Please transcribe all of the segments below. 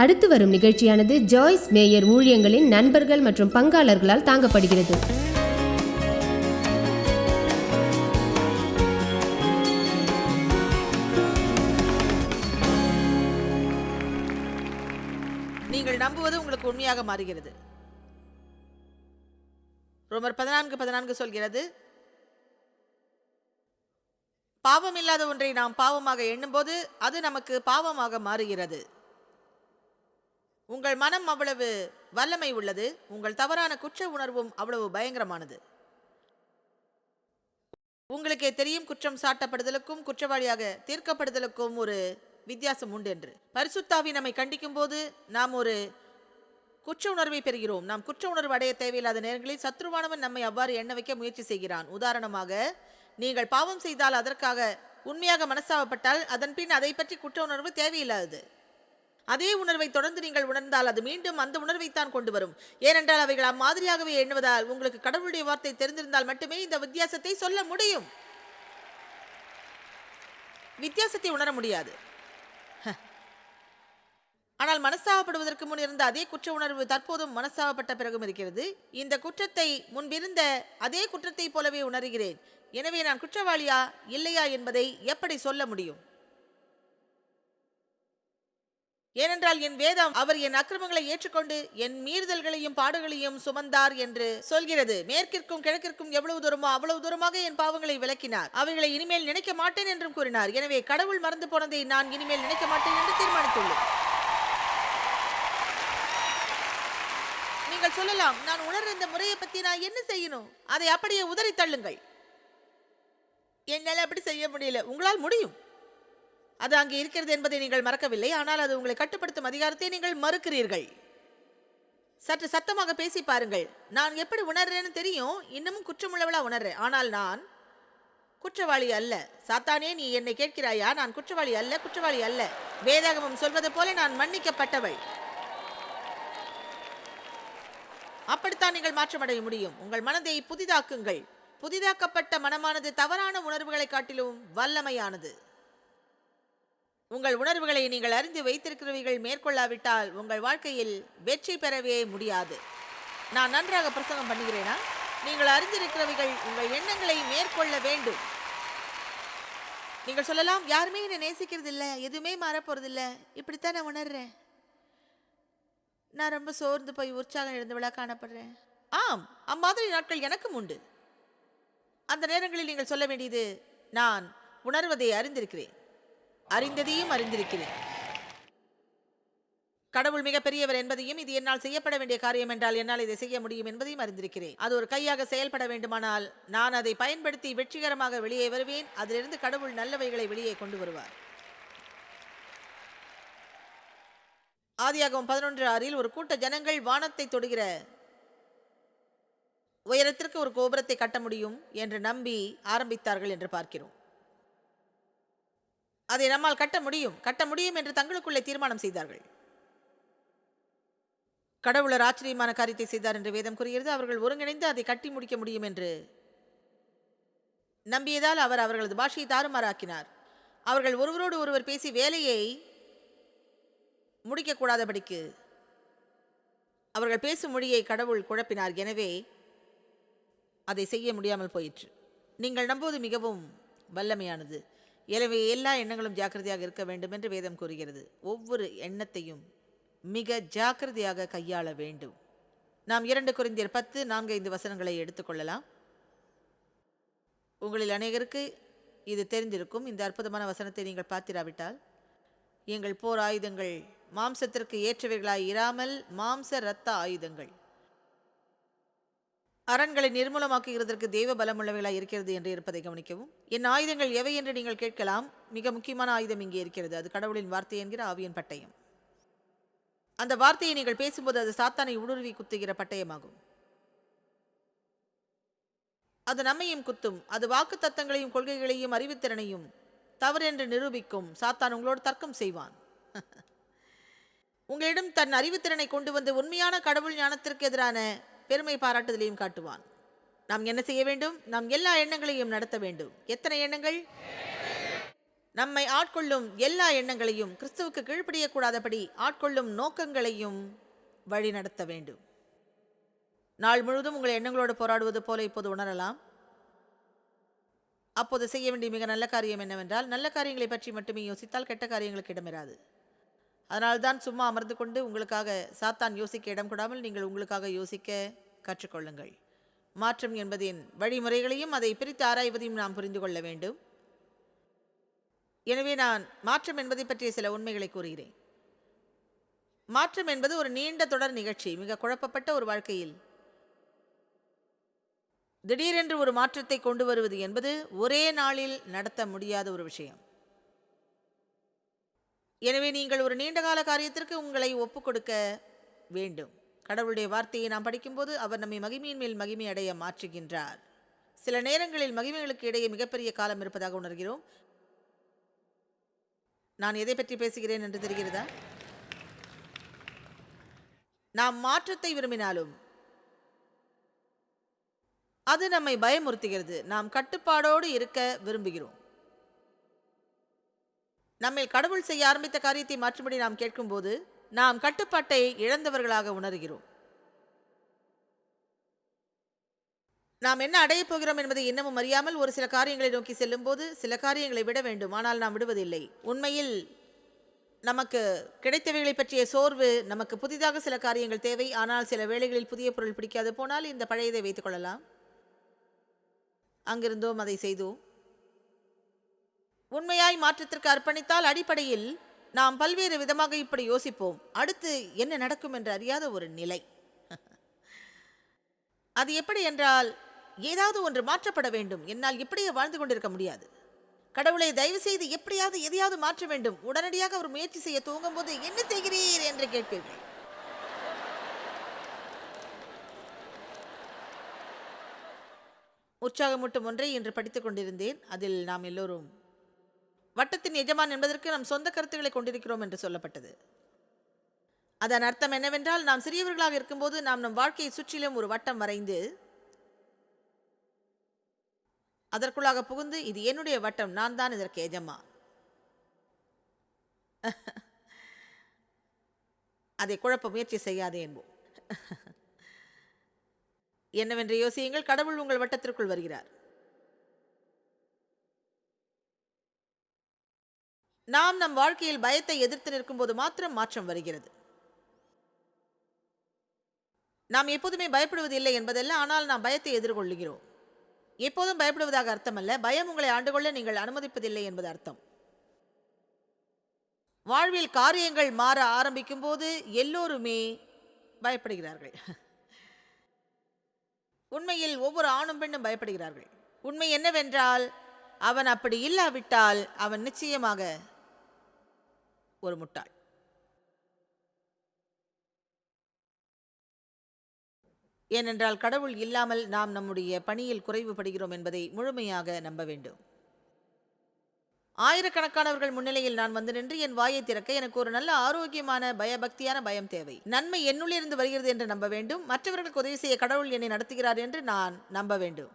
அடுத்து வரும் நிகழ்ச்சியானது ஜாய்ஸ் மேயர் ஊழியங்களின் நண்பர்கள் மற்றும் பங்காளர்களால் தாங்கப்படுகிறது. நீங்கள் நம்புவது உங்களுக்கு உண்மையாக மாறுகிறது. ரோமர் 14:14 சொல்கிறது, பாவம் இல்லாத ஒன்றை நாம் பாவமாக எண்ணும்போது அது நமக்கு பாவமாக மாறுகிறது. உங்கள் மனம் அவ்வளவு வல்லமை உள்ளது, உங்கள் தவறான குற்ற உணர்வும் அவ்வளவு பயங்கரமானது. உங்களுக்கே தெரியும், குற்றம் சாட்டப்படுதலுக்கும் குற்றவாளியாக தீர்க்கப்படுதலுக்கும் ஒரு வித்தியாசம் உண்டு என்று. பரிசுத்தாவி நம்மை கண்டிக்கும் போது நாம் ஒரு குற்ற உணர்வை பெறுகிறோம். நாம் குற்ற உணர்வு அடைய தேவையில்லாத நேரங்களில் சத்ருவானவன் நம்மை அவ்வாறு எண்ண வைக்க முயற்சி செய்கிறான். உதாரணமாக, நீங்கள் பாவம் செய்தால் அதற்காக உண்மையாக மனஸ்தாபப்பட்டால் அதன் பின் அதை பற்றி குற்ற உணர்வு தேவையில்லாதது. அதே உணர்வை தொடர்ந்து நீங்கள் உணர்ந்தால் அது மீண்டும் அந்த உணர்வைத்தான் கொண்டு வரும். ஏனென்றால் அவைகள் அம்மாதிரியாகவே எண்ணுவதால் உங்களுக்கு கடவுளுடைய வார்த்தை தெரிந்திருந்தால் மட்டுமே இந்த வித்தியாசத்தை சொல்ல முடியும். வித்தியாசத்தை உணர முடியாது. ஆனால் மனஸ்தாபப்படுவதற்கு முன் இருந்த அதே குற்ற உணர்வு தற்போதும் மனஸ்தாபப்பட்ட பிறகும் இருக்கிறது. இந்த குற்றத்தை முன்பிருந்த அதே குற்றத்தை போலவே உணர்கிறேன். எனவே நான் குற்றவாளியா இல்லையா என்பதை எப்படி சொல்ல முடியும்? ஏனென்றால் என் வேதம் அவர் என் அக்கிரமங்களை ஏற்றுக்கொண்டு என் மீறுதல்களையும் பாடுகளையும் சுமந்தார் என்று சொல்கிறது. மேற்கிற்கும் கிழக்கிற்கும் எவ்வளவு தூரமோ அவ்வளவு தூரமாக என் பாவங்களை விலக்கினார். அவைகளை இனிமேல் நினைக்க மாட்டேன் என்றும் கூறினார். எனவே கடவுள் மறந்து போனதை நான் இனிமேல் நினைக்க மாட்டேன் என்று தீர்மானித்துள்ளேன். நீங்கள் சொல்லலாம், நான் உணர்ற இந்த முறையை பற்றி நான் என்ன செய்யணும்? அதை அப்படியே உதறி தள்ளுங்கள். என்னால் அப்படி செய்ய முடியல. உங்களால் முடியும். அது அங்கே இருக்கிறது என்பதை நீங்கள் மறக்கவில்லை. ஆனால் அது உங்களை கட்டுப்படுத்தும் அதிகாரத்தை நீங்கள் மறுக்கிறீர்கள். சற்று சத்தமாக பேசி பாருங்கள். நான் எப்படி உணர்றேன்னு தெரியும். இன்னமும் குற்றமுள்ளவளா உணர்றேன். ஆனால் நான் குற்றவாளி அல்ல. சாத்தானே, நீ என்னை கேட்கிறாயா? நான் குற்றவாளி அல்ல, குற்றவாளி அல்ல. வேதாகமம் சொல்வது போல நான் மன்னிக்கப்பட்டவள். அப்படித்தான் நீங்கள் மாற்றமடைய முடியும். உங்கள் மனதை புதிதாக்குங்கள். புதிதாக்கப்பட்ட மனமானது தவறான உணர்வுகளை காட்டிலும் வல்லமையானது. உங்கள் உணர்வுகளை நீங்கள் அறிந்து வைத்திருக்கிறவர்கள் மேற்கொள்ளாவிட்டால் உங்கள் வாழ்க்கையில் வெற்றி பெறவே முடியாது. நான் நன்றாக பிரசங்கம் பண்ணுகிறேனா? நீங்கள் அறிந்திருக்கிறவர்கள் உங்கள் எண்ணங்களை மேற்கொள்ள வேண்டும். நீங்கள் சொல்லலாம், யாருமே என்னை நேசிக்கிறது இல்லை, எதுவுமே மாறப்போறதில்ல, இப்படித்தான் நான் உணர்றேன், நான் ரொம்ப சோர்ந்து போய் உற்சாகம் இழந்தவளா காணப்படுறேன். ஆம், அம்மாதிரி நாட்கள் எனக்கும் உண்டு. அந்த நேரங்களில் நீங்கள் சொல்ல வேண்டியது, நான் உணர்வதை அறிந்திருக்கிறேன், அறிந்ததையும் அறிந்திருக்கிறேன். கடவுள் மிகப்பெரியவர் என்பதையும், இது என்னால் செய்யப்பட வேண்டிய காரியம் என்றால் என்னால் இதை செய்ய முடியும் என்பதையும் அறிந்திருக்கிறேன். அது ஒரு கையாக செயல்பட வேண்டுமானால் நான் அதை பயன்படுத்தி வெற்றிகரமாக வெளியே வருவேன். அதிலிருந்து கடவுள் நல்லவைகளை வெளியே கொண்டு வருவார். ஆதியாகமம் 11:6 ஒரு கூட்ட ஜனங்கள் வானத்தை தொடுகிற உயரத்திற்கு ஒரு கோபுரத்தை கட்ட முடியும் என்று நம்பி ஆரம்பித்தார்கள் என்று பார்க்கிறோம். அதை நம்மால் கட்ட முடியும் என்று தங்களுக்குள்ளே தீர்மானம் செய்தார்கள். கடவுளர் ஆச்சரியமான காரியத்தை செய்தார் என்று வேதம் கூறுகிறது. அவர்கள் ஒருங்கிணைந்து அதை கட்டி முடிக்க முடியும் என்று நம்பியதால் அவர் அவர்களது பாஷையை தாறுமாறாக்கினார். அவர்கள் ஒருவரோடு ஒருவர் பேசி வேலையை முடிக்கக்கூடாதபடிக்கு அவர்கள் பேசும் மொழியை கடவுள் குழப்பினார். எனவே அதை செய்ய முடியாமல் போயிற்று. நீங்கள் நம்புவது மிகவும் வல்லமையானது. எனவே எல்லா எண்ணங்களும் ஜாக்கிரதையாக இருக்க வேண்டும் என்று வேதம் கூறுகிறது. ஒவ்வொரு எண்ணத்தையும் மிக ஜாக்கிரதையாக கையாள வேண்டும். நாம் 2 கொரிந்தியர் 10:4-5 வசனங்களை எடுத்துக்கொள்ளலாம். உங்களில் அநேகருக்கு இது தெரிந்திருக்கும். இந்த அற்புதமான வசனத்தை நீங்கள் பார்த்திராவிட்டால், எங்கள் போர் ஆயுதங்கள் மாம்சத்திற்கு ஏற்றவைகளாய் இராமல் மாம்ச இரத்த ஆயுதங்கள், அரண்களை நிர்மூலமாக்குகிறதற்கு தெய்வ பலமுள்ளவைகளாய் இருக்கிறது என்று இருப்பதை கவனிக்கவும். என் ஆயுதங்கள் எவை என்று நீங்கள் கேட்கலாம். மிக முக்கியமான ஆயுதம் இங்கே இருக்கிறது. அது கடவுளின் வார்த்தை என்கிற ஆவியின் பட்டயம். அந்த வார்த்தையை நீங்கள் பேசும்போது அது சாத்தானை ஊடுருவி குத்துகிற பட்டயமாகும். அது நம்மையும் குத்தும். அது வாக்கு தத்தங்களையும் கொள்கைகளையும் அறிவுத்திறனையும் தவறென்று நிரூபிக்கும். சாத்தான் உங்களோடு தர்க்கம் செய்வான். உங்களிடம் தன் அறிவுத்திறனை கொண்டு வந்து உண்மையான கடவுள் ஞானத்திற்கு எதிரான பெருமை பாராட்டுதலையும் காட்டுவான். நாம் என்ன செய்ய வேண்டும்? நாம் எல்லா எண்ணங்களையும் நடத்த வேண்டும். எத்தனை எண்ணங்கள்? நம்மை ஆட்கொள்ளும் எல்லா எண்ணங்களையும், கிறிஸ்துவுக்கு கீழ்ப்படியக்கூடாதபடி ஆட்கொள்ளும் நோக்கங்களையும் வழி நடத்த வேண்டும். நாள் முழுவதும் உங்கள் எண்ணங்களோடு போராடுவது போல இப்போது உணரலாம். அப்போது செய்ய வேண்டிய மிக நல்ல காரியம் என்னவென்றால், நல்ல காரியங்களை பற்றி மட்டுமே யோசித்தால் கெட்ட காரியங்களுக்கு இடமிராது. அதனால்தான் சும்மா அமர்ந்து கொண்டு உங்களுக்காக சாத்தான் யோசிக்க இடம் கொடாமல் நீங்கள் உங்களுக்காக யோசிக்க கற்றுக்கொள்ளுங்கள். மாற்றம் என்பதின் வழிமுறைகளையும் அதை பிரித்து ஆராய்வதையும் நாம் புரிந்து கொள்ள வேண்டும். எனவே நான் மாற்றம் என்பதை பற்றிய சில உண்மைகளை கூறுகிறேன். மாற்றம் என்பது ஒரு நீண்ட தொடர் நிகழ்ச்சி. மிக குழப்பப்பட்ட ஒரு வாழ்க்கையில் திடீரென்று ஒரு மாற்றத்தை கொண்டு வருவது என்பது ஒரே நாளில் நடத்த முடியாத ஒரு விஷயம். எனவே நீங்கள் ஒரு நீண்டகால காரியத்திற்கு உங்களை ஒப்புக்கொடுக்க வேண்டும். கடவுளுடைய வார்த்தையை நாம் படிக்கும்போது அவர் நம்மை மகிமையின் மேல் மகிமை அடைய மாற்றுகின்றார். சில நேரங்களில் மகிமைகளுக்கு இடையே மிகப்பெரிய காலம் இருப்பதாக உணர்கிறோம். நான் எதை பற்றி பேசுகிறேன் என்று தெரிகிறதா? நாம் மாற்றத்தை விரும்பினாலும் அது நம்மை பயமுறுத்துகிறது. நாம் கட்டுப்பாடோடு இருக்க விரும்புகிறோம். நம்மில் கடவுள் செய்ய ஆரம்பித்த காரியத்தை மாற்றும்படி நாம் கேட்கும்போது நாம் கட்டுப்பாட்டை இழந்தவர்களாக உணர்கிறோம். நாம் என்ன அடையப் போகிறோம் என்பதை இன்னமும் அறியாமல் ஒரு சில காரியங்களை நோக்கி செல்லும் போது சில காரியங்களை விட வேண்டும். ஆனால் நாம் விடுவதில்லை. உண்மையில் நமக்கு கிடைத்தவைகளை பற்றிய சோர்வு, நமக்கு புதிதாக சில காரியங்கள் தேவை. ஆனால் சில வேளைகளில் புதிய பொருள் பிடிக்காது போனால் இந்த பழையதை வைத்துக் கொள்ளலாம். அங்கிருந்தோம், அதை செய்தோம். உண்மையாய் மாற்றத்திற்கு அர்ப்பணித்தால் அடிப்படையில் நாம் பல்வேறு விதமாக இப்படி யோசிப்போம். அடுத்து என்ன நடக்கும் என்று அறியாத ஒரு நிலை. அது எப்படி என்றால், ஏதாவது ஒன்று மாற்றப்பட வேண்டும். என்னால் இப்படியே வாழ்ந்து கொண்டிருக்க முடியாது. கடவுளை தயவு செய்து எப்படியாவது எதையாவது மாற்ற வேண்டும். உடனடியாக அவர் முயற்சி செய்ய துவங்கும் போது என்ன செய்கிறீர் என்று கேட்பீர்கள். உற்சாகமூட்டும் ஒன்றை இன்று படித்துக் கொண்டிருந்தேன். அதில் நாம் எல்லோரும் வட்டத்தின் எஜமான் என்பதற்கு நம் சொந்த கருத்துக்களை கொண்டிருக்கிறோம் என்று சொல்லப்பட்டது. அதன் அர்த்தம் என்னவென்றால், நாம் சிறியவர்களாக இருக்கும்போது நாம் நம் வாழ்க்கையை சுற்றிலும் ஒரு வட்டம் வரைந்து அதற்குள்ளாக புகுந்து, இது என்னுடைய வட்டம், நான் தான் இதற்கு எஜமான். அதை குழப்ப முயற்சி செய்யாதே என்போம். என்னவென்று யோசியுங்கள். கடவுள் உங்கள் வட்டத்திற்குள் வருகிறார். நாம் நம் வாழ்க்கையில் பயத்தை எதிர்த்து நிற்கும் போது மாத்திரம் மாற்றம் வருகிறது. நாம் எப்போதுமே பயப்படுவதில்லை என்பதல்ல, ஆனால் நாம் பயத்தை எதிர்கொள்ளுகிறோம். எப்போதும் பயப்படுவதாக அர்த்தமல்ல. பயம் உங்களை ஆண்டுகொள்ள நீங்கள் அனுமதிப்பதில்லை என்பது அர்த்தம். வாழ்வில் காரியங்கள் மாற ஆரம்பிக்கும் போது எல்லோருமே பயப்படுகிறார்கள். உண்மையில் ஒவ்வொரு ஆணும் பெண்ணும் பயப்படுகிறார்கள். உண்மை என்னவென்றால், அவன் அப்படி இல்லாவிட்டால் அவன் நிச்சயமாக ஒரு முட்டாள். ஏனென்றால் கடவுள் இல்லாமல் நாம் நம்முடைய பணியில் குறைவுபடுகிறோம் என்பதை முழுமையாக நம்ப வேண்டும். ஆயிரக்கணக்கானவர்கள் முன்னிலையில் நான் வந்து நின்று என் வாயை திறக்க எனக்கு ஒரு நல்ல ஆரோக்கியமான பயபக்தியான பயம் தேவை. நன்மை என்னுள்ளிருந்து வருகிறது என்று நம்ப வேண்டும். மற்றவர்களுக்கு உதவி செய்ய கடவுள் என்னை நடத்துகிறார் என்று நான் நம்ப வேண்டும்.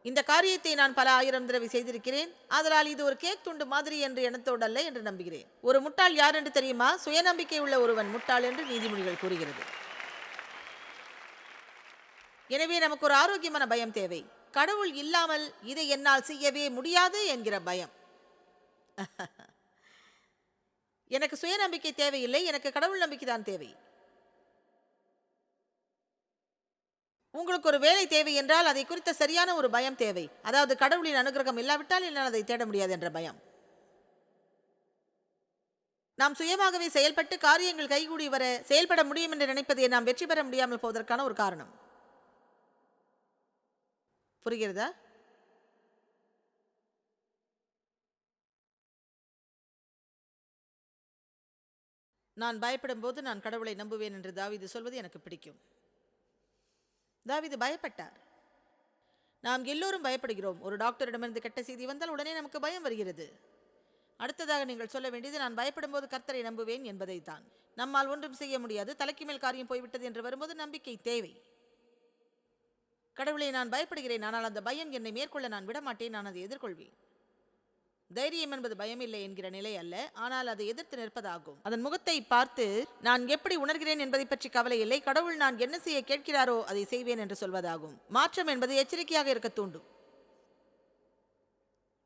இந்த காரியத்தை நான் பல ஆயிரம் தடவை செய்திருக்கிறேன். அதனால் இது ஒரு கேக் துண்டு மாதிரி என்று எண்ணத்தோடு அல்ல என்று நம்புகிறேன். ஒரு முட்டாள் யார் என்று தெரியுமா? சுயநம்பிக்கை உள்ள ஒருவன் முட்டாள் என்று நீதிமொழிகள் கூறுகிறது. எனவே நமக்கு ஒரு ஆரோக்கியமான பயம் தேவை. கடவுள் இல்லாமல் இதை என்னால் செய்யவே முடியாது என்கிற பயம். எனக்கு சுயநம்பிக்கை தேவையில்லை, எனக்கு கடவுள் நம்பிக்கை தான் தேவை. உங்களுக்கு ஒரு வேலை தேவை என்றால் அதை குறித்த சரியான ஒரு பயம் தேவை. அதாவது கடவுளின் அனுகிரகம் இல்லாவிட்டால் என்னால் அதை தேட முடியாது என்ற பயம். நாம் சுயமாகவே செயல்பட்டு காரியங்கள் கைகூடி வர செயல்பட முடியும் என்று நினைப்பதை நாம் வெற்றி பெற முடியாமல் போவதற்கான ஒரு காரணம். புரிகிறதா? நான் பயப்படும் போது நான் கடவுளை நம்புவேன் என்று தாவீது சொல்வது எனக்கு பிடிக்கும். தாவீது பயப்பட்டார். நாம் எல்லோரும் பயப்படுகிறோம். ஒரு டாக்டரிடமிருந்து கெட்ட செய்தி வந்தால் உடனே நமக்கு பயம் வருகிறது. அடுத்ததாக நீங்கள் சொல்ல வேண்டியது, நான் பயப்படும் போது கர்த்தரை நம்புவேன் என்பதை தான். நம்மால் ஒன்றும் செய்ய முடியாது, தலைக்கு மேல் காரியம் போய்விட்டது என்று வரும்போது நம்பிக்கை தேவை. கடவுளை நான் பயப்படுகிறேன், ஆனால் அந்த பயம் என்னை மேற்கொள்ள நான் விடமாட்டேன், நான் அதை எதிர்கொள்வேன். தைரியம் என்பது பயமில்லை என்கிற நிலை அல்ல, ஆனால் அதை எதிர்த்து நிற்பதாகும். அதன் முகத்தை பார்த்து நான் எப்படி உணர்கிறேன் என்பதை பற்றி கவலை இல்லை, கடவுள் நான் என்ன செய்ய கேட்கிறாரோ அதை செய்வேன் என்று சொல்வதாகும். மாற்றம் என்பது எச்சரிக்கையாக இருக்க தூண்டும்.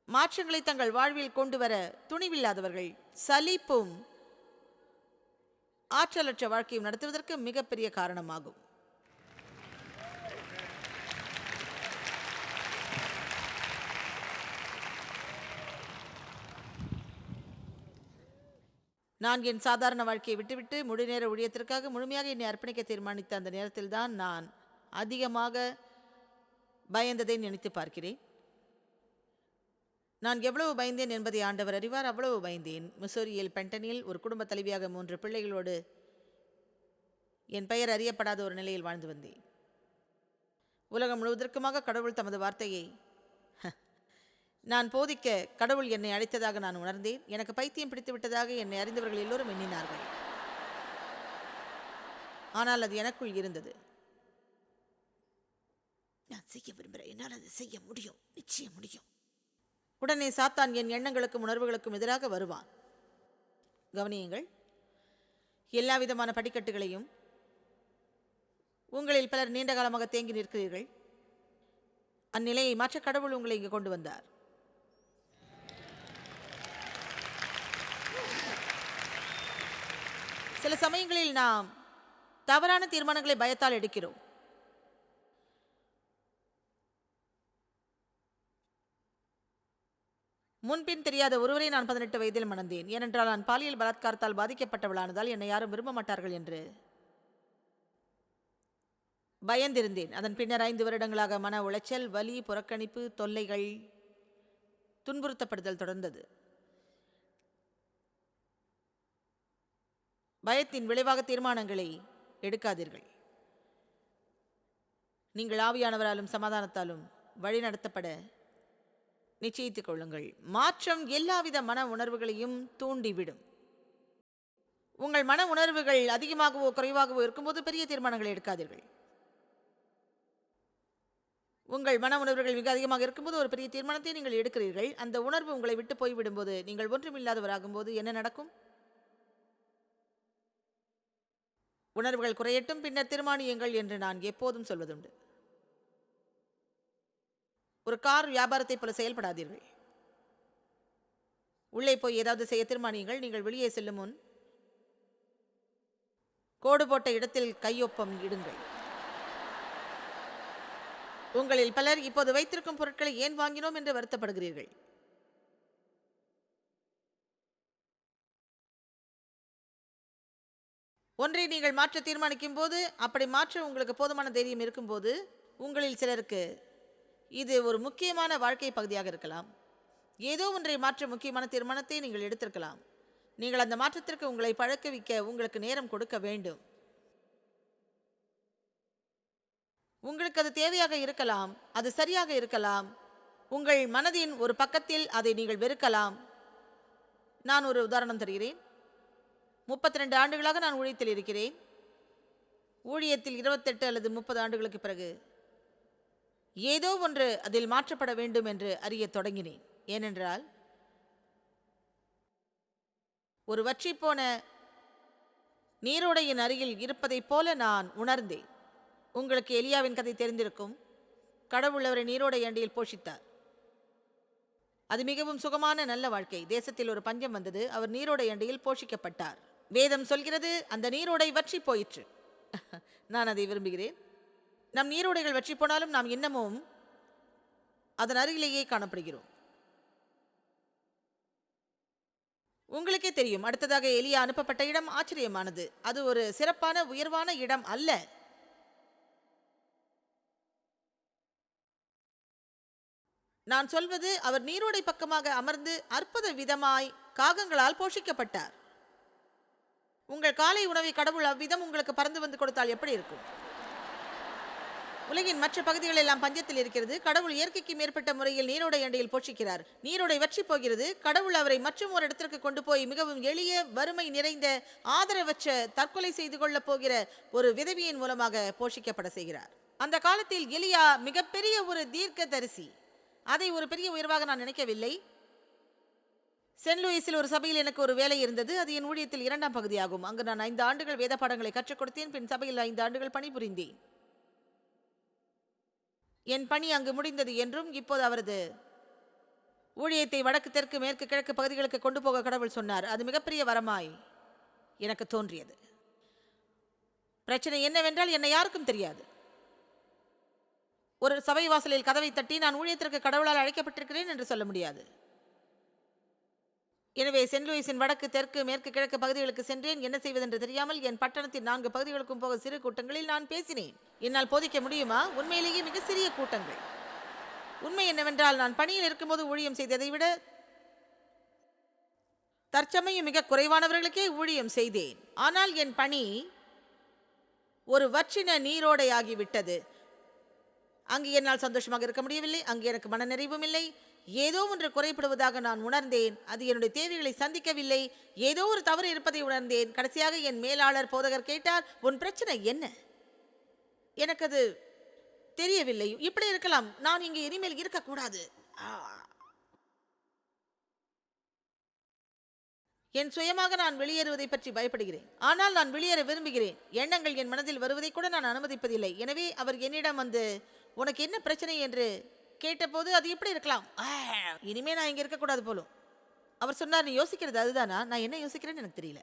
மாற்றங்களை தங்கள் வாழ்வில் கொண்டு வர துணிவில்லாதவர்கள் சலிப்பும் ஆற்றலற்ற வாழ்க்கையும் நடத்துவதற்கு மிகப்பெரிய காரணமாகும். நான் என் சாதாரண வாழ்க்கையை விட்டுவிட்டு முழுநேர ஊழியத்திற்காக முழுமையாக என்னை அர்ப்பணிக்க தீர்மானித்த அந்த நேரத்தில்தான் நான் அதிகமாக பயந்ததை நினைத்து பார்க்கிறேன். நான் எவ்வளவு பயந்தேன் என்பதை ஆண்டவர் அறிவார். அவ்வளவு பயந்தேன். மிசோரியில் பென்டனில் ஒரு குடும்ப தலைவியாக 3 பிள்ளைகளோடு என் பெயர் அறியப்படாத ஒரு நிலையில் வாழ்ந்து வந்தேன். உலகம் முழுவதற்குமாக கடவுள் தமது வார்த்தையை நான் போதிக்க கடவுள் என்னை அழைத்ததாக நான் உணர்ந்தேன். எனக்கு பைத்தியம் பிடித்து விட்டதாக என்னை அறிந்தவர்கள் எல்லோரும் எண்ணினார்கள். ஆனால் அது எனக்குள் இருந்தது. நான் செய்ய விரும்புகிறேன், என்னால் அதை செய்ய முடியும், நிச்சயம் முடியும். உடனே சாத்தான் என் எண்ணங்களுக்கும் உணர்வுகளுக்கும் எதிராக வருவான். கவனியுங்கள், எல்லா விதமான படிக்கட்டுகளையும் உங்களில் பலர் நீண்ட காலமாக தேங்கி நிற்கிறீர்கள். அந்நிலையை மாற்ற கடவுள் உங்களை இங்கு கொண்டு வந்தார். சில சமயங்களில் நாம் தவறான தீர்மானங்களை பயத்தால் எடுக்கிறோம். முன்பின் தெரியாத ஒருவரை நான் 18 வயதில் மணந்தேன். ஏனென்றால் நான் பாலியல் பலாத்காரத்தால் பாதிக்கப்பட்டவளானதால் என்னை யாரும் விரும்ப மாட்டார்கள் என்று பயந்திருந்தேன். அதன் பின்னர் 5 வருடங்களாக மன உளைச்சல், வலி, புறக்கணிப்பு, தொல்லைகள், துன்புறுத்தப்படுதல் தொடர்ந்தது. பயத்தின் விளைவாக தீர்மானங்களை எடுக்காதீர்கள். நீங்கள் ஆவியானவராலும் சமாதானத்தாலும் வழி நடத்தப்பட நிச்சயித்துக் கொள்ளுங்கள். மாற்றம் எல்லாவித மன உணர்வுகளையும் தூண்டிவிடும். உங்கள் மன உணர்வுகள் அதிகமாகவோ குறைவாகவோ இருக்கும்போது பெரிய தீர்மானங்களை எடுக்காதீர்கள். உங்கள் மன உணர்வுகள் மிக அதிகமாக இருக்கும்போது ஒரு பெரிய தீர்மானத்தை நீங்கள் எடுக்கிறீர்கள். அந்த உணர்வு உங்களை விட்டு போய்விடும்போது, நீங்கள் ஒன்றுமில்லாதவராகும்போது என்ன நடக்கும்? உணர்வுகள் குறையட்டும், பின்னர் தீர்மானியுங்கள் என்று நான் எப்போதும் சொல்வதுண்டு. ஒரு கார் வியாபாரத்தை போல செயல்படாதீர்கள். உள்ளே போய் ஏதாவது செய்ய தீர்மானியுங்கள். நீங்கள் வெளியே செல்லும் முன் கோடு போட்ட இடத்தில் கையொப்பம் இடுங்கள். உங்களில் பலர் இப்போது வைத்திருக்கும் பொருட்களை ஏன் வாங்கினோம் என்று வருத்தப்படுகிறீர்கள். ஒன்றை நீங்கள் மாற்ற தீர்மானிக்கும் போது, அப்படி மாற்ற உங்களுக்கு போதுமான தைரியம் இருக்கும்போது, உங்களில் சிலருக்கு இது ஒரு முக்கியமான வாழ்க்கை பகுதியாக இருக்கலாம். ஏதோ ஒன்றை மாற்ற முக்கியமான தீர்மானத்தை நீங்கள் எடுத்திருக்கலாம். நீங்கள் அந்த மாற்றத்திற்கு உங்களை பழக்கவிக்க உங்களுக்கு நேரம் கொடுக்க வேண்டும். உங்களுக்கு அது தேவையாக இருக்கலாம், அது சரியாக இருக்கலாம். உங்கள் மனதின் ஒரு பக்கத்தில் அதை நீங்கள் வெறுக்கலாம். நான் ஒரு உதாரணம் தருகிறேன். 32 ஆண்டுகளாக நான் ஊழியத்தில் இருக்கிறேன். ஊழியத்தில் 28 அல்லது 30 ஆண்டுகளுக்கு பிறகு ஏதோ ஒன்று அதில் மாற்றப்பட வேண்டும் என்று அறிய தொடங்கினேன். ஏனென்றால் ஒரு வற்றிப்போன நீரோடையின் அருகில் இருப்பதைப் போல நான் உணர்ந்தேன். உங்களுக்கு எலியாவின் கதை தெரிந்திருக்கும். கடவுள் அவரை நீரோடை அண்டியில் போஷித்தார். அது மிகவும் சுகமான நல்ல வாழ்க்கை. தேசத்தில் ஒரு பஞ்சம் வந்தது. அவர் நீரோடை அண்டியில் போஷிக்கப்பட்டார். வேதம் சொல்கிறது, அந்த நீரோடை வற்றி போயிற்று. நான் அதை விரும்புகிறேன். நம் நீரோடைகள் வற்றி போனாலும் நாம் இன்னமும் அதன் அருகிலேயே காணப்படுகிறோம். உங்களுக்கே தெரியும், அடுத்ததாக எலியா அனுப்பப்பட்ட இடம் ஆச்சரியமானது. அது ஒரு சிறப்பான உயர்வான இடம் அல்ல. நான் சொல்வது, அவர் நீரோடை பக்கமாக அமர்ந்து அற்புத விதமாய் காகங்களால் போஷிக்கப்பட்டார். உங்கள் காலை உணவை கடவுள் அவ்விதம் உங்களுக்கு பறந்து வந்து கொடுத்தால் எப்படி இருக்கும்? உலகின் மற்ற பகுதிகள் எல்லாம் பஞ்சத்தில் இருக்கிறது. கடவுள் இயற்கைக்கு மேற்பட்ட முறையில் நீரோடை அண்டையில் போஷிக்கிறார். நீரோடை வற்றி போகிறது. கடவுள் அவரை மற்றும் ஒரு இடத்திற்கு கொண்டு போய் மிகவும் எளிய, வறுமை நிறைந்த, ஆதரவற்ற, தற்கொலை செய்து கொள்ளப் போகிற ஒரு விதவியின் மூலமாக போஷிக்கப்பட செய்கிறார். அந்த காலத்தில் எலியா மிகப்பெரிய ஒரு தீர்க்க தரிசி. அதை ஒரு பெரிய உயர்வாக நான் நினைக்கவில்லை. சென்ட் லூயிஸில் ஒரு சபையில் எனக்கு ஒரு வேலை இருந்தது. அது என் ஊழியத்தில் 2ஆம் பகுதியாகும். அங்கு நான் 5 ஆண்டுகள் வேத பாடங்களை கற்றுக் கொடுத்தேன். பின் சபையில் 5 ஆண்டுகள் பணிபுரிந்தேன். என் பணி அங்கு முடிந்தது என்றும் இப்போது அவரது ஊழியத்தை வடக்கு, தெற்கு, மேற்கு, கிழக்கு பகுதிகளுக்கு கொண்டு போக கடவுள் சொன்னார். அது மிகப்பெரிய வரமாய் எனக்கு தோன்றியது. பிரச்சனை என்னவென்றால் என்னை யாருக்கும் தெரியாது. ஒரு சபை வாசலில் கதவை தட்டி நான் ஊழியத்திற்கு கடவுளால் அழைக்கப்பட்டிருக்கிறேன் என்று சொல்ல முடியாது. எனவே சென்ட் லூயிஸின் வடக்கு, தெற்கு, மேற்கு, கிழக்கு பகுதிகளுக்கு சென்றேன். என்ன செய்வதென்று தெரியாமல் என் பட்டணத்தின் 4 பகுதிகளுக்கும் போக சிறு கூட்டங்களில் நான் பேசினேன். என்னால் போதிக்க முடியுமா? உண்மையிலேயே மிக சிறிய கூட்டங்கள். உண்மை என்னவென்றால் நான் பணியில் இருக்கும்போது ஊழியம் செய்ததை விட தற்சமயம் மிக குறைவானவர்களுக்கே ஊழியம் செய்தேன். ஆனால் என் பணி ஒரு வற்றின நீரோடையாகிவிட்டது. அங்கு என்னால் சந்தோஷமாக இருக்க முடியவில்லை. அங்கு எனக்கு மனநிறைவும் இல்லை. ஏதோ ஒன்று குறைப்படுவதாக நான் உணர்ந்தேன். அது என்னுடைய தேவைகளை சந்திக்கவில்லை. ஏதோ ஒரு தவறு இருப்பதை உணர்ந்தேன். கடைசியாக என் மேலாளர் போதகர் கேட்டார், உன் பிரச்சனை என்ன? எனக்கு அது தெரியவில்லை. இப்படி இருக்கலாம், நான் இங்கு இனிமேல் இருக்கக்கூடாது. என் சுயமாக நான் வெளியேறுவதை பற்றி பயப்படுகிறேன். ஆனால் நான் வெளியேற விரும்புகிறேன். எண்ணங்கள் என் மனதில் வருவதை கூட நான் அனுமதிப்பதில்லை. எனவே அவர் என்னிடம் வந்து உனக்கு என்ன பிரச்சனை என்று கேட்டபோது அது எப்படி இருக்கலாம், இனிமே நான் இங்கே இருக்கக்கூடாது போலும். அவர் சொன்னார், நீ யோசிக்கிறது அதுதானா? நான் என்ன யோசிக்கிறேன்னு எனக்கு தெரியல.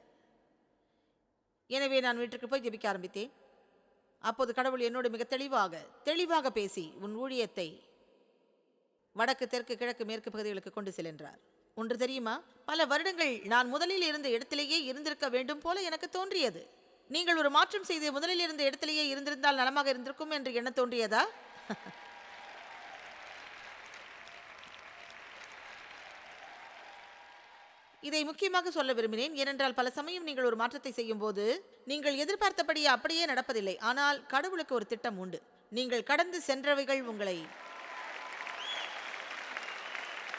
எனவே நான் வீட்டிற்கு போய் ஜெபிக்க ஆரம்பித்தேன். அப்போது கடவுள் என்னோடு மிக தெளிவாக பேசி உன் ஊழியத்தை வடக்கு, தெற்கு, கிழக்கு, மேற்கு பகுதிகளுக்கு கொண்டு செல்கின்றார். ஒன்று தெரியுமா, பல வருடங்கள் நான் முதலில் இருந்த இடத்திலேயே இருந்திருக்க வேண்டும் போல எனக்கு தோன்றியது. நீங்கள் ஒரு மாற்றம் செய்து முதலில் இருந்த இடத்திலேயே இருந்திருந்தால் நலமாக இருந்திருக்கும் என்று எண்ண தோன்றியதா? இதை முக்கியமாக சொல்ல விரும்பினேன். ஏனென்றால் பல சமயம் நீங்கள் ஒரு மாற்றத்தை செய்யும் போது நீங்கள் எதிர்பார்த்தபடியே அப்படியே நடப்பதில்லை. ஆனால் கடவுளுக்கு ஒரு திட்டம் உண்டு. நீங்கள் கடந்து சென்றவைகள் உங்களை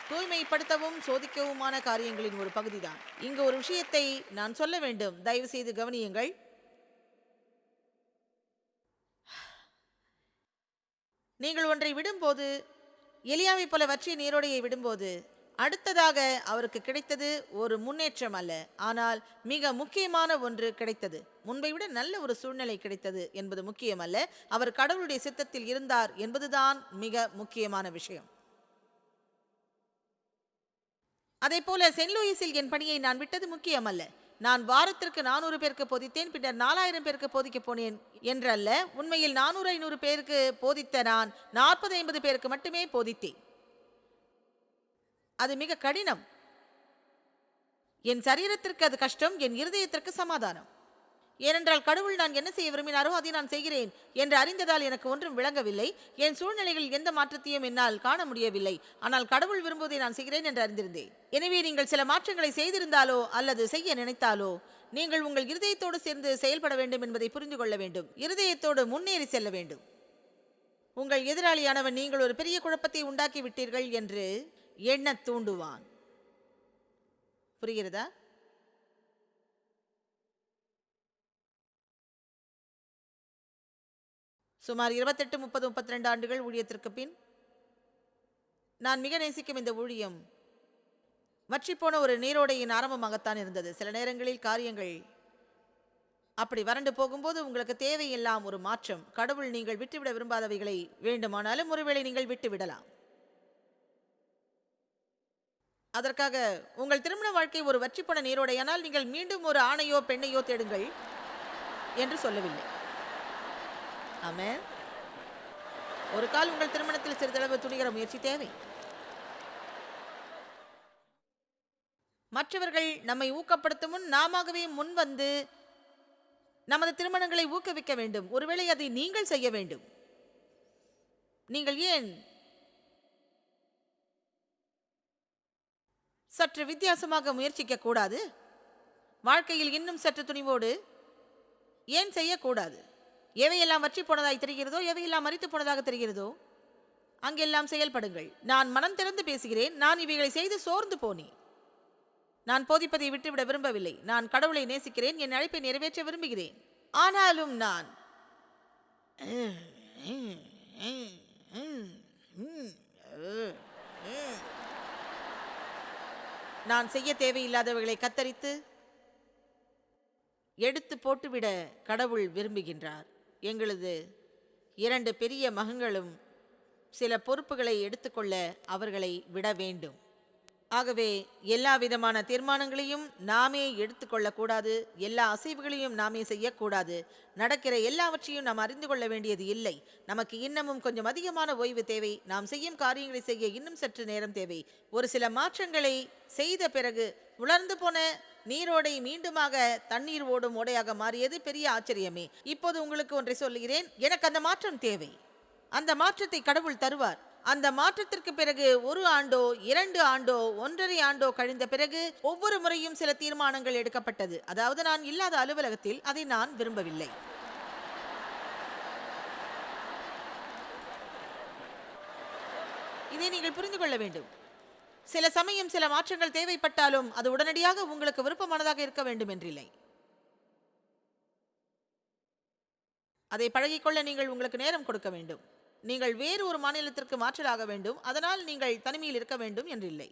தூய்மைப்படுத்தவும் சோதிக்கவுமான காரியங்களின் ஒரு பகுதிதான். இங்கு ஒரு விஷயத்தை நான் சொல்ல வேண்டும், தயவு செய்து கவனியுங்கள். நீங்கள் ஒன்றை விடும்போது, எலியாவை போல வற்றிய நீரோடையை விடும்போது, அடுத்ததாக அவருக்கு கிடைத்தது ஒரு முன்னேற்றம் அல்ல, ஆனால் மிக முக்கியமான ஒன்று கிடைத்தது. முன்பை விட நல்ல ஒரு சூழ்நிலை கிடைத்தது என்பது முக்கியமல்ல, அவர் கடவுளுடைய சித்தத்தில் இருந்தார் என்பதுதான் மிக முக்கியமான விஷயம். அதே போல சென்ட் லூயிஸில் என் பணியை நான் விட்டது முக்கியமல்ல. நான் வாரத்திற்கு 400 பேருக்கு போதித்தேன், பின்னர் 4000 பேருக்கு போதிக்க போனேன் என்றல்ல. உண்மையில் 400-500 பேருக்கு போதித்த நான் 40-50 பேருக்கு மட்டுமே போதித்தேன். அது மிக கடினம். என் சரீரத்திற்கு அது கஷ்டம், என் இருதயத்திற்கு சமாதானம். ஏனென்றால் கடவுள் நான் என்ன செய்ய விரும்பினாரோ அதை நான் செய்கிறேன் என்று அறிந்ததால் எனக்கு ஒன்றும் விளங்கவில்லை. என் சூழ்நிலைகளில் எந்த மாற்றத்தையும் என்னால் காண முடியவில்லை. ஆனால் கடவுள் விரும்புவதை நான் செய்கிறேன் என்று அறிந்திருந்தேன். எனவே நீங்கள் சில மாற்றங்களை செய்திருந்தாலோ அல்லது செய்ய நினைத்தாலோ நீங்கள் உங்கள் இருதயத்தோடு சேர்ந்து செயல்பட வேண்டும் என்பதை புரிந்து கொள்ள வேண்டும். இருதயத்தோடு முன்னேறி செல்ல வேண்டும். உங்கள் எதிராளியானவன் நீங்கள் ஒரு பெரிய குழப்பத்தை உண்டாக்கி விட்டீர்கள் என்று எண்ண தூண்டுவான். புரிகிறதா? சுமார் 28, 30, 32 ஆண்டுகள் ஊழியத்திற்கு பின் நான் மிக நேசிக்கும் இந்த ஊழியம் வற்றிப்போன ஒரு நீரோடையின் ஆரம்பமாகத்தான் இருந்தது. சில நேரங்களில் காரியங்கள் அப்படி வறண்டு போகும்போது உங்களுக்கு தேவையெல்லாம் ஒரு மாற்றம். கடவுள் நீங்கள் விட்டுவிட விரும்பாதவைகளை வேண்டுமானாலும் ஒருவேளை நீங்கள் விட்டுவிடலாம். அதற்காக உங்கள் திருமண வாழ்க்கை ஒரு வற்றிப்போன நீரோடையானால் நீங்கள் மீண்டும் ஒரு ஆணையோ பெண்ணையோ தேடுங்கள் என்று சொல்லவில்லை. ஆமென். ஒரு கால் உங்கள் திருமணத்தில் சிறிதளவு துணிகர முயற்சி தேவை. மற்றவர்கள் நம்மை ஊக்கப்படுத்தும் முன் நாமவே முன் வந்து நமது திருமணங்களை ஊக்குவிக்க வேண்டும். ஒருவேளை அதை நீங்கள் செய்ய வேண்டும். நீங்கள் ஏன் சற்று வித்தியாசமாக முயற்சிக்க கூடாது? வாழ்க்கையில் இன்னும் சற்று துணிவோடு ஏன் செய்யக்கூடாது? எவையெல்லாம் வற்றி போனதாய் தெரிகிறதோ, எவையெல்லாம் மரித்து போனதாக தெரிகிறதோ அங்கெல்லாம் செயல்படுங்கள். நான் மனம் திறந்து பேசுகிறேன். நான் இவைகளை செய்து சோர்ந்து போனேன். நான் போதிப்பதை விட்டுவிட விரும்பவில்லை. நான் கடவுளை நேசிக்கிறேன். என் அழைப்பை நிறைவேற்ற விரும்புகிறேன். ஆனாலும் நான் நான் செய்ய தேவையில்லாதவைகளை கத்தரித்து எடுத்து போட்டுவிட கடவுள் விரும்புகின்றார். எங்களது 2 பெரிய மகன்களும் சில பொறுப்புகளை எடுத்துக்கொள்ள அவர்களை விட வேண்டும். ஆகவே எல்லா விதமான தீர்மானங்களையும் நாமே எடுத்துக்கொள்ளக்கூடாது, எல்லா அசைவுகளையும் நாமே செய்யக்கூடாது, நடக்கிற எல்லாவற்றையும் நாம் அறிந்து கொள்ள வேண்டியது இல்லை. நமக்கு இன்னமும் கொஞ்சம் அதிகமான ஓய்வு தேவை. நாம் செய்யும் காரியங்களை செய்ய இன்னும் சற்று நேரம் தேவை. ஒரு சில மாற்றங்களை செய்த பிறகு உலர்ந்து போன நீரோடை மீண்டுமாக தண்ணீர் ஓடும் ஓடையாக மாறியது பெரிய ஆச்சரியமே. இப்போது உங்களுக்கு ஒன்றை சொல்லுகிறேன், எனக்கு அந்த மாற்றம் தேவை. அந்த மாற்றத்தை கடவுள் தருவார். அந்த மாற்றத்திற்கு பிறகு 1 ஆண்டோ 2 ஆண்டோ 1.5 ஆண்டோ கழிந்த பிறகு ஒவ்வொரு முறையும் சில தீர்மானங்கள் எடுக்கப்பட்டது. அதாவது நான் இல்லாத அலுவலகத்தில் அதை நான் விரும்பவில்லை. இதை நீங்கள் புரிந்து கொள்ள வேண்டும். சில சமயம் சில மாற்றங்கள் தேவைப்பட்டாலும் அது உடனடியாக உங்களுக்கு விருப்பமானதாக இருக்க வேண்டும் என்றில்லை. அதை பழகிக்கொள்ள நீங்கள் உங்களுக்கு நேரம் கொடுக்க வேண்டும். நீங்கள் வேறு ஒரு மாநிலத்திற்கு மாற்றலாக வேண்டும், அதனால் நீங்கள் தனிமையில் இருக்க வேண்டும் என்றில்லை.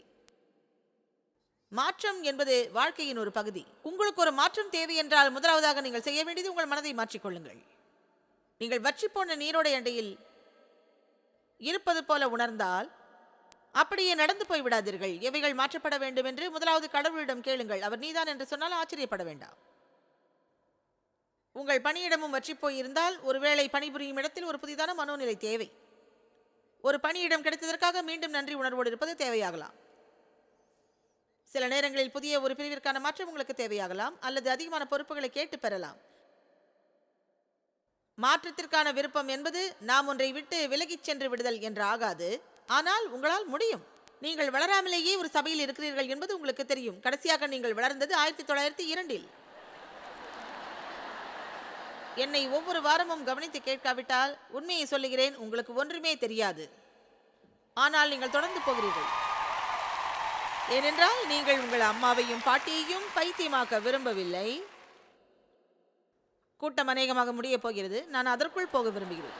மாற்றம் என்பது வாழ்க்கையின் ஒரு பகுதி. உங்களுக்கு ஒரு மாற்றம் தேவை என்றால் முதலாவதாக நீங்கள் செய்ய வேண்டியது உங்கள் மனதை மாற்றிக்கொள்ளுங்கள். நீங்கள் வற்றிப்போன நீரோடை அண்டையில் இருப்பது போல உணர்ந்தால் அப்படியே நடந்து போய்விடாதீர்கள். எவைகள் மாற்றப்பட வேண்டும் என்று முதலாவது கடவுளிடம் கேளுங்கள். அவர் நீதான் என்று சொன்னால் ஆச்சரியப்பட வேண்டாம். உங்கள் பணியிடமும் வற்றி போயிருந்தால் ஒருவேளை பணிபுரியும் இடத்தில் ஒரு புதிதான மனோநிலை தேவை. ஒரு பணியிடம் கிடைத்ததற்காக மீண்டும் நன்றி உணர்வோடு இருப்பது தேவையாகலாம். சில நேரங்களில் புதிய ஒரு பிரிவிற்கான மாற்றம் உங்களுக்கு தேவையாகலாம், அல்லது அதிகமான பொறுப்புகளை கேட்டு பெறலாம். மாற்றத்திற்கான விருப்பம் என்பது நாம் ஒன்றை விட்டு விலகிச் சென்று விடுதல் என்று ஆகாது. ஆனால் உங்களால் முடியும். நீங்கள் வளராமலேயே ஒரு சபையில் இருக்கிறீர்கள் என்பது உங்களுக்கு தெரியும். கடைசியாக நீங்கள் வளர்ந்தது 1902இல். என்னை ஒவ்வொரு வாரமும் கவனித்து கேட்காவிட்டால் உண்மையை சொல்லுகிறேன், உங்களுக்கு ஒன்றுமே தெரியாது. ஆனால் நீங்கள் தொடர்ந்து போகிறீர்கள். ஏனென்றால் நீங்கள் உங்கள் அம்மாவையும் பாட்டியையும் பைத்தியமாக்க விரும்பவில்லை. கூட்டம் அநேகமாக முடிய போகிறது. நான் அதற்குள் போக விரும்புகிறேன்.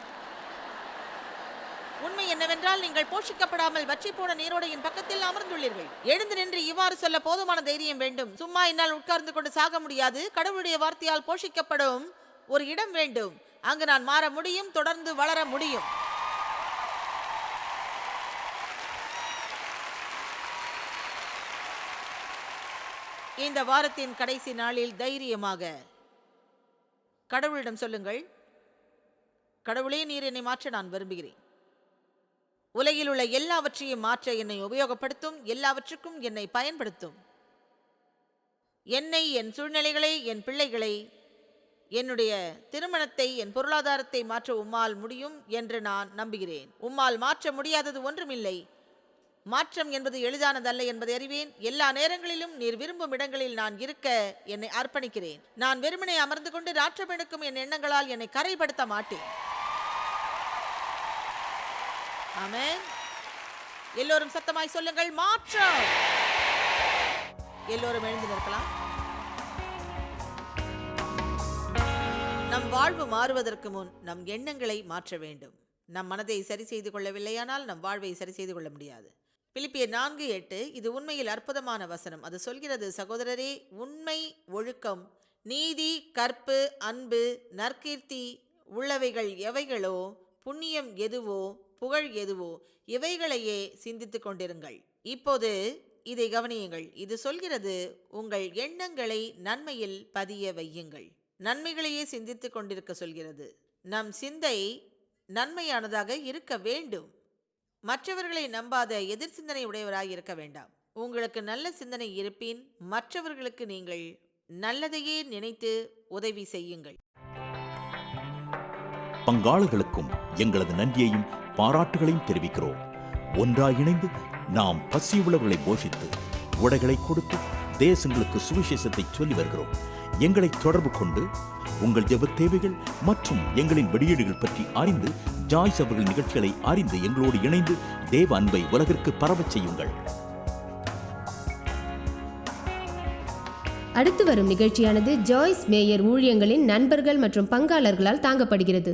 உண்மை என்னவென்றால் நீங்கள் போஷிக்கப்படாமல் வற்றி போன நீரோடையின் பக்கத்தில் அமர்ந்துள்ளீர்கள். எழுந்து நின்று இவ்வாறு சொல்ல போதுமான தைரியம் வேண்டும். சும்மா என்னால் உட்கார்ந்து கொண்டு சாக முடியாது. கடவுளுடைய வார்த்தையால் போஷிக்கப்படும் ஒரு இடம் வேண்டும். அங்கு நான் மாற முடியும், தொடர்ந்து வளர முடியும். இந்த வாரத்தின் கடைசி நாளில் தைரியமாக கடவுளிடம் சொல்லுங்கள், கடவுளே, நீர் என்னை மாற்ற நான் விரும்புகிறேன். உலகில் உள்ள எல்லாவற்றையும் மாற்ற என்னை உபயோகப்படுத்தும், எல்லாவற்றுக்கும் என்னை பயன்படுத்தும். என்னை, என் சூழ்நிலைகளை, என் பிள்ளைகளை, என்னுடைய திருமணத்தை, என் பொருளாதாரத்தை மாற்ற உம்மால் முடியும் என்று நான் நம்புகிறேன். உம்மால் மாற்ற முடியாதது ஒன்றுமில்லை. மாற்றம் என்பது எளிதானதல்ல என்பதை அறிவேன். எல்லா நேரங்களிலும் நீர் விரும்பும் இடங்களில் நான் இருக்க என்னை அர்ப்பணிக்கிறேன். நான் வெறுமனே அமர்ந்து கொண்டு ராற்றமெடுக்கும் என் எண்ணங்களால் என்னை கரைப்படுத்த மாட்டேன். ஆமென். எல்லோரும் சத்தமாய் சொல்லுங்கள், மாற்றம். எல்லோரும் எழுந்து நிற்கலாம். நம் வாழ்வு மாறுவதற்கு முன் நம் எண்ணங்களை மாற்ற வேண்டும். நம் மனதை சரி செய்து கொள்ளவில்லையானால் நம் வாழ்வை சரி செய்து கொள்ள முடியாது. பிலிப்பியர் 4:8 இது உண்மையில் அற்புதமான வசனம். அது சொல்கிறது, சகோதரரே, உண்மை, ஒழுக்கம், நீதி, கற்பு, அன்பு, நற்கீர்த்தி உள்ளவைகள் எவைகளோ, புண்ணியம் எதுவோ, புகழ் எதுவோ, இவைகளையே சிந்தித்துக் கொண்டிருங்கள். இப்போது இதை கவனியுங்கள். இது சொல்கிறது, உங்கள் எண்ணங்களை நன்மையில் பதிய வையுங்கள். நன்மைகளையே சிந்தித்துக் கொண்டிருக்க சொல்கிறது. நம் சிந்தை நன்மையானதாக இருக்க வேண்டும். மற்றவர்களை நம்பாத எதிர் சிந்தனை உடையவராய் இருக்க வேண்டாம். உங்களுக்கு நல்ல சிந்தனை இருப்பின் மற்றவர்களுக்கு நீங்கள் நல்லதையே நினைத்து உதவி செய்யுங்கள். பங்காளர்களுக்கும் எங்களது நன்றியையும் பாராட்டுகளையும் தெரிவிக்கிறோம். ஒன்றாய் இணைந்து நாம் பசியுள்ளவர்களை போஷித்து உடைகளை கொடுத்து தேசங்களுக்கு சுவிசேஷத்தை சொல்லி வருகிறோம். எங்களை தொடர்பு கொண்டு உங்கள் ஜெப தேவைகள் மற்றும் எங்களின் வெளியீடுகள் பற்றி அறிந்து ஜாய்ஸ் அவர்கள் நிகழ்ச்சிகளை அறிந்து எங்களோடு இணைந்து தேவ அன்பை உலகிற்கு பரவச் செய்யுங்கள். அடுத்து வரும் நிகழ்ச்சியானது ஜாய்ஸ் மேயர் ஊழியங்களின் நண்பர்கள் மற்றும் பங்காளர்களால் தாங்கப்படுகிறது.